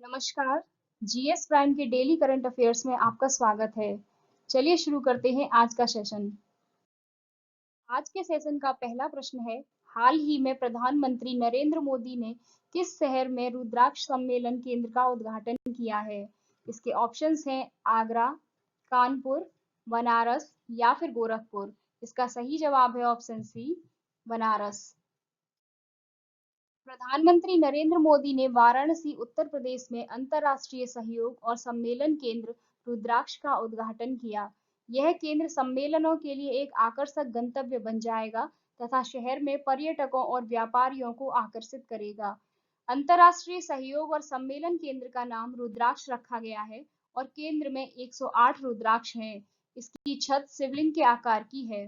नमस्कार। GS prime के daily current affairs में आपका स्वागत है। चलिए शुरू करते हैं आज का सेशन। आज के सेशन का पहला प्रश्न है, हाल ही में प्रधानमंत्री नरेंद्र मोदी ने किस शहर में रुद्राक्ष सम्मेलन केंद्र का उद्घाटन किया है? इसके ऑप्शंस हैं आगरा, कानपुर, बनारस या फिर गोरखपुर। इसका सही जवाब है ऑप्शन सी, बनारस। प्रधानमंत्री नरेंद्र मोदी ने वाराणसी उत्तर प्रदेश में अंतर्राष्ट्रीय सहयोग और सम्मेलन केंद्र रुद्राक्ष का उद्घाटन किया। यह केंद्र सम्मेलनों के लिए एक आकर्षक गंतव्य बन जाएगा तथा शहर में पर्यटकों और व्यापारियों को आकर्षित करेगा। अंतर्राष्ट्रीय सहयोग और सम्मेलन केंद्र का नाम रुद्राक्ष रखा गया है और केंद्र में 108 रुद्राक्ष हैं। इसकी छत शिवलिंग के आकार की है।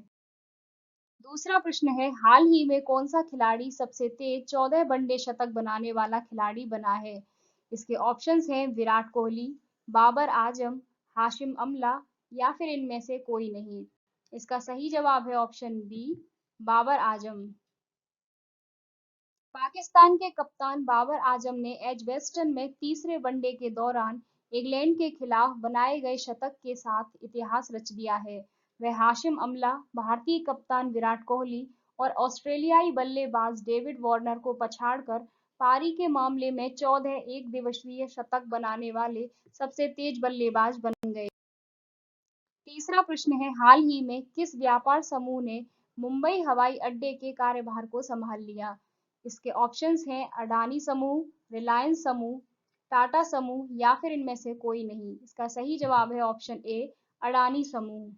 दूसरा प्रश्न है, हाल ही में कौन सा खिलाड़ी सबसे तेज 14 वनडे शतक बनाने वाला खिलाड़ी बना है? इसके ऑप्शंस हैं विराट कोहली, बाबर आजम, हाशिम अमला या फिर इनमें से कोई नहीं। इसका सही जवाब है ऑप्शन बी, बाबर आजम। पाकिस्तान के कप्तान बाबर आजम ने एजबेस्टन में तीसरे वनडे के दौरान इंग्लैंड के खिलाफ बनाए गए शतक के साथ इतिहास रच दिया है। वह हाशिम अमला, भारतीय कप्तान विराट कोहली और ऑस्ट्रेलियाई बल्लेबाज डेविड वार्नर को पछाड़कर पारी के मामले में 14 एक दिवसीय शतक बनाने वाले सबसे तेज बल्लेबाज बन गए। तीसरा प्रश्न है, हाल ही में किस व्यापार समूह ने मुंबई हवाई अड्डे के कार्यभार को संभाल लिया? इसके ऑप्शंस हैं अडानी समूह, रिलायंस समूह, टाटा समूह या फिर इनमें से कोई नहीं। इसका सही जवाब है ऑप्शन ए, अडानी समूह।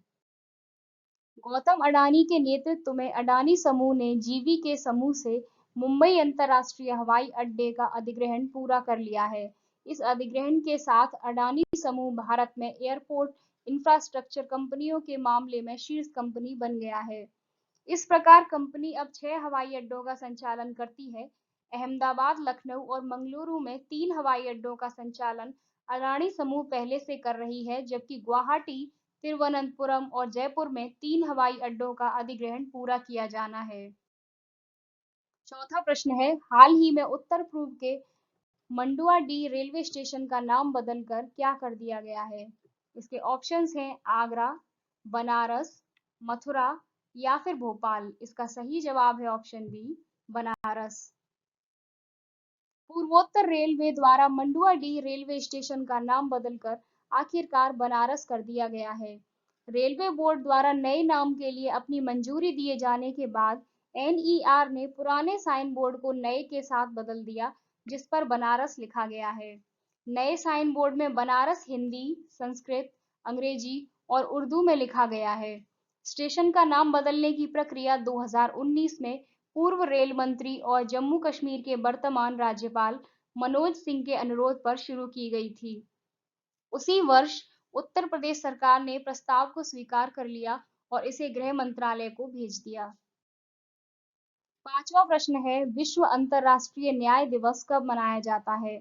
गौतम अडानी के नेतृत्व में अडानी समूह ने जीवीके समूह से मुंबई अंतरराष्ट्रीय हवाई अड्डे का अधिग्रहण पूरा कर लिया है। इस अधिग्रहण के साथ अडानी समूह भारत में एयरपोर्ट इंफ्रास्ट्रक्चर कंपनियों के मामले में शीर्ष कंपनी बन गया है। इस प्रकार कंपनी अब 6 हवाई अड्डों का संचालन करती है। अहमदाबाद, लखनऊ और मंगलुरु में 3 हवाई अड्डों का संचालन अडानी समूह पहले से कर रही है, जबकि गुवाहाटी, तिरुवनंतपुरम और जयपुर में 3 हवाई अड्डों का अधिग्रहण पूरा किया जाना है। चौथा प्रश्न है, हाल ही में उत्तर पूर्व के मंडुआडीह रेलवे स्टेशन का नाम बदलकर क्या कर दिया गया है? इसके ऑप्शंस हैं आगरा, बनारस, मथुरा या फिर भोपाल। इसका सही जवाब है ऑप्शन बी, बनारस। पूर्वोत्तर रेलवे द्वारा मंडुआडीह रेलवे स्टेशन का नाम बदलकर आखिरकार बनारस कर दिया गया है। रेलवे बोर्ड द्वारा नए नाम के लिए अपनी मंजूरी दिए जाने के बाद एनईआर ने पुराने साइन बोर्ड को नए के साथ बदल दिया, जिस पर बनारस लिखा गया है। नए साइन बोर्ड में बनारस हिंदी, संस्कृत, अंग्रेजी और उर्दू में लिखा गया है। स्टेशन का नाम बदलने की प्रक्रिया 2019 में पूर्व रेल मंत्री और जम्मू कश्मीर के वर्तमान राज्यपाल मनोज सिंह के अनुरोध पर शुरू की गई थी। उसी वर्ष उत्तर प्रदेश सरकार ने प्रस्ताव को स्वीकार कर लिया और इसे गृह मंत्रालय को भेज दिया। पांचवा प्रश्न है, विश्व अंतर्राष्ट्रीय न्याय दिवस कब मनाया जाता है?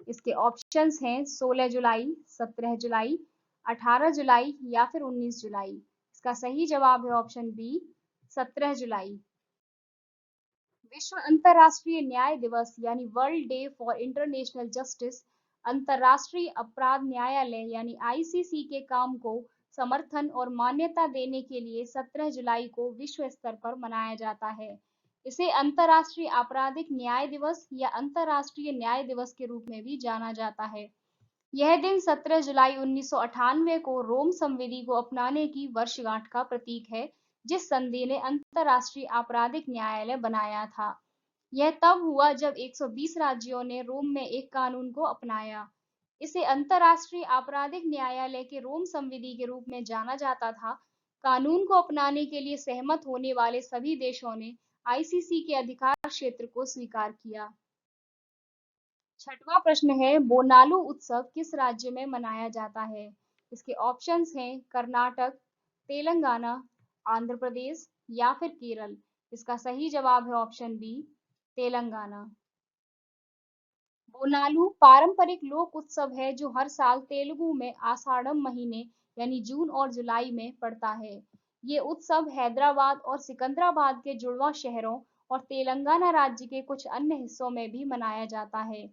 इसके ऑप्शंस हैं 16 जुलाई, 17 जुलाई, 18 जुलाई या फिर 19 जुलाई। इसका सही जवाब है ऑप्शन बी, 17 जुलाई। विश्व अंतर्राष्ट्रीय न्याय दिवस यानी world day for international justice अंतर्राष्ट्रीय अपराध न्यायालय यानी आईसीसी के काम को समर्थन और मान्यता देने के लिए 17 जुलाई को विश्व स्तर पर मनाया जाता है। इसे अंतर्राष्ट्रीय आपराधिक न्याय दिवस या अंतर्राष्ट्रीय न्याय दिवस के रूप में भी जाना जाता है। यह दिन 17 जुलाई 1998 को रोम संविधि को अपनाने की वर्षगांठ का प्रतीक है, जिस संधि ने अंतर्राष्ट्रीय आपराधिक न्यायालय बनाया था। यह तब हुआ जब 120 राज्यों ने रोम में एक कानून को अपनाया। इसे अंतर्राष्ट्रीय आपराधिक न्यायालय के रोम संविधि के रूप में जाना जाता था। कानून को अपनाने के लिए सहमत होने वाले सभी देशों ने आईसीसी के अधिकार क्षेत्र को स्वीकार किया। छठवां प्रश्न है, बोनालू उत्सव किस राज्य में मनाया जाता है? इसके ऑप्शंस हैं कर्नाटक, तेलंगाना, आंध्र प्रदेश या फिर केरल। इसका सही जवाब है ऑप्शन बी, तेलंगाना। बोनालू पारंपरिक लोक उत्सव है जो हर साल तेलुगु में आषाढ़म महीने यानी जून और जुलाई में पड़ता है। ये उत्सव हैदराबाद और सिकंदराबाद के जुड़वा शहरों और तेलंगाना राज्य के कुछ अन्य हिस्सों में भी मनाया जाता है।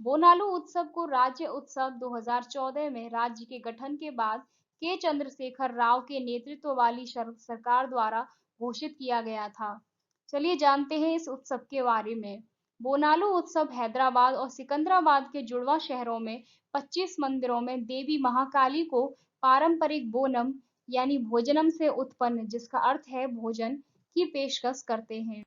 बोनालू उत्सव को राज्य उत्सव 2014 में राज्य के गठन के बाद के चंद्रशेखर राव के नेतृत्व वाली सरकार द्वारा घोषित किया गया था। चलिए जानते हैं इस उत्सव के बारे में। बोनालू उत्सव हैदराबाद और सिकंदराबाद के जुड़वा शहरों में 25 मंदिरों में देवी महाकाली को पारंपरिक बोनम यानी भोजनम से उत्पन्न, जिसका अर्थ है भोजन, की पेशकश करते हैं।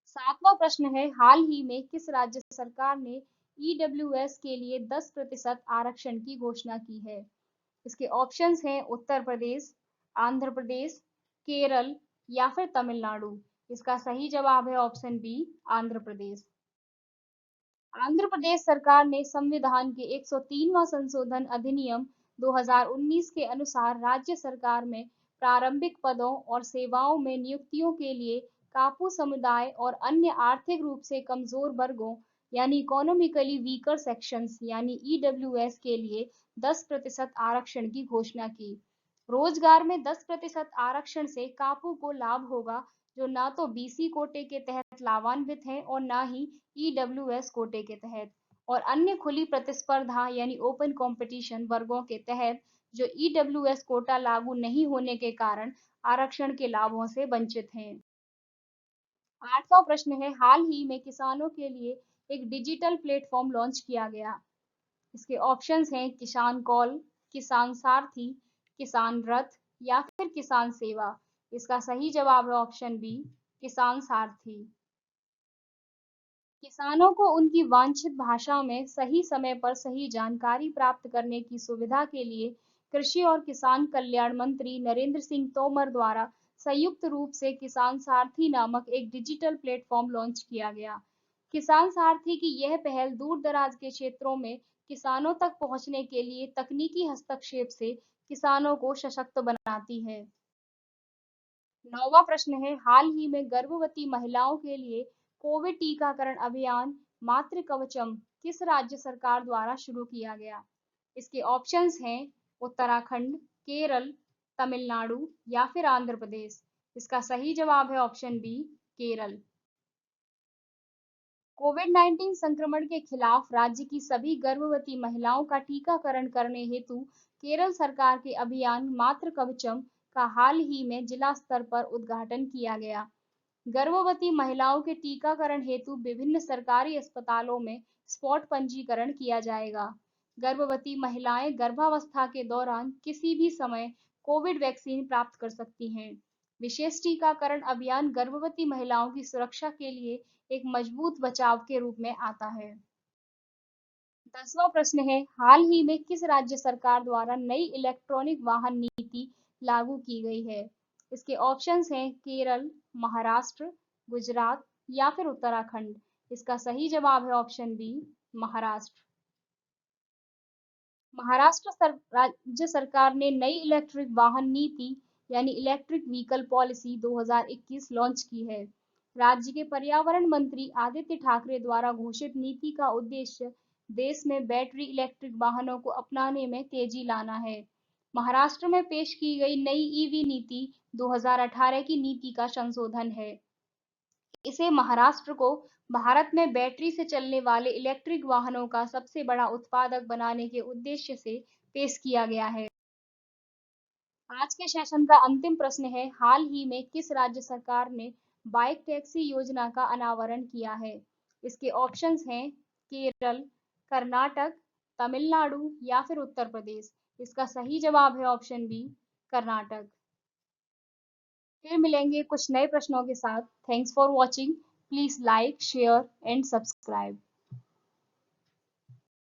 सातवां प्रश्न है, हाल ही में किस राज्य सरकार ने ईडब्ल्यूएस के लिए 10% आरक्षण की घोषणा की है? इसके ऑप्शंस हैं उत्तर प्रदेश, आंध्र प्रदेश, केरल या फिर तमिलनाडु। इसका सही जवाब है ऑप्शन बी, आंध्र प्रदेश। आंध्र प्रदेश सरकार ने संविधान के 103वां संशोधन अधिनियम 2019 के अनुसार राज्य सरकार में प्रारंभिक पदों और सेवाओं में नियुक्तियों के लिए कापू समुदाय और अन्य आर्थिक रूप से कमजोर वर्गों यानी इकोनॉमिकली वीकर सेक्शंस यानी ईडब्ल्यूएस के लिए 10% आरक्षण की घोषणा की। रोजगार में 10% आरक्षण से कापू को लाभ होगा, जो ना तो बीसी कोटे के तहत लाभान्वित हैं और ना ही ईडब्ल्यूएस कोटे के तहत, और अन्य खुली प्रतिस्पर्धा यानी ओपन कंपटीशन वर्गों के तहत जो ईडब्ल्यूएस कोटा लागू नहीं होने के कारण आरक्षण के लाभों से वंचित हैं। आठवां प्रश्न है, हाल ही में किसानों के लिए एक डिजिटल प्लेटफॉर्म लॉन्च किया गया। इसके ऑप्शंस हैं किसान कॉल, किसान सारथी, किसान रथ या फिर किसान सेवा। इसका सही जवाब है ऑप्शन बी, किसान सारथी। किसानों को उनकी वांछित भाषा में सही समय पर सही जानकारी प्राप्त करने की सुविधा के लिए कृषि और किसान कल्याण मंत्री नरेंद्र सिंह तोमर द्वारा संयुक्त रूप से किसान सारथी नामक एक डिजिटल प्लेटफॉर्म लॉन्च किया गया। किसान सारथी की यह पहल दूर दराज के क्षेत्रों में किसानों तक पहुंचने के लिए तकनीकी हस्तक्षेप से किसानों को सशक्त बनाती है। नौवां प्रश्न है, हाल ही में गर्भवती महिलाओं के लिए कोविड टीकाकरण अभियान मातृ कवचम किस राज्य सरकार द्वारा शुरू किया गया? इसके ऑप्शंस हैं उत्तराखंड, केरल, तमिलनाडु या फिर आंध्र प्रदेश। इसका सही जवाब है ऑप्शन बी, केरल। कोविड-19 संक्रमण के खिलाफ राज्य की सभी गर्भवती महिलाओं का टीकाकरण करने हेतु केरल सरकार के अभियान मातृ कवचम का हाल ही में जिला स्तर पर उद्घाटन किया गया। गर्भवती महिलाओं के टीकाकरण हेतु विभिन्न सरकारी अस्पतालों में स्पॉट पंजीकरण किया जाएगा। गर्भवती महिलाएं गर्भावस्था के दौरान किसी भी समय कोविड वैक्सीन प्राप्त कर सकती हैं। विशेष टीकाकरण अभियान गर्भवती महिलाओं की सुरक्षा के लिए एक मजबूत बचाव के रूप में आता है। 10वां प्रश्न है, हाल ही में किस राज्य सरकार द्वारा नई इलेक्ट्रॉनिक वाहन नीति लागू की गई है? इसके ऑप्शंस हैं केरल, महाराष्ट्र, गुजरात या फिर उत्तराखंड। इसका सही जवाब है ऑप्शन बी, महाराष्ट्र। राज्य सरकार ने नई इलेक्ट्रिक वाहन नीति यानी इलेक्ट्रिक व्हीकल पॉलिसी 2021 लॉन्च की है। राज्य के पर्यावरण मंत्री आदित्य ठाकरे द्वारा घोषित नीति का उद्देश्य देश में बैटरी इलेक्ट्रिक वाहनों को अपनाने में तेजी लाना है। महाराष्ट्र में पेश की गई नई ईवी नीति 2018 की नीति का संशोधन है। इसे महाराष्ट्र को भारत में बैटरी से चलने वाले इलेक्ट्रिक वाहनों का सबसे बड़ा उत्पादक बनाने के उद्देश्य से पेश किया गया है। आज के सेशन का अंतिम प्रश्न है, हाल ही में किस राज्य सरकार ने बाइक टैक्सी योजना का अनावरण किया है? इसके ऑप्शंस हैं केरल, कर्नाटक, तमिलनाडु या फिर उत्तर प्रदेश। इसका सही जवाब है ऑप्शन बी, कर्नाटक। फिर मिलेंगे कुछ नए प्रश्नों के साथ। Thanks for watching. Please like, share and subscribe.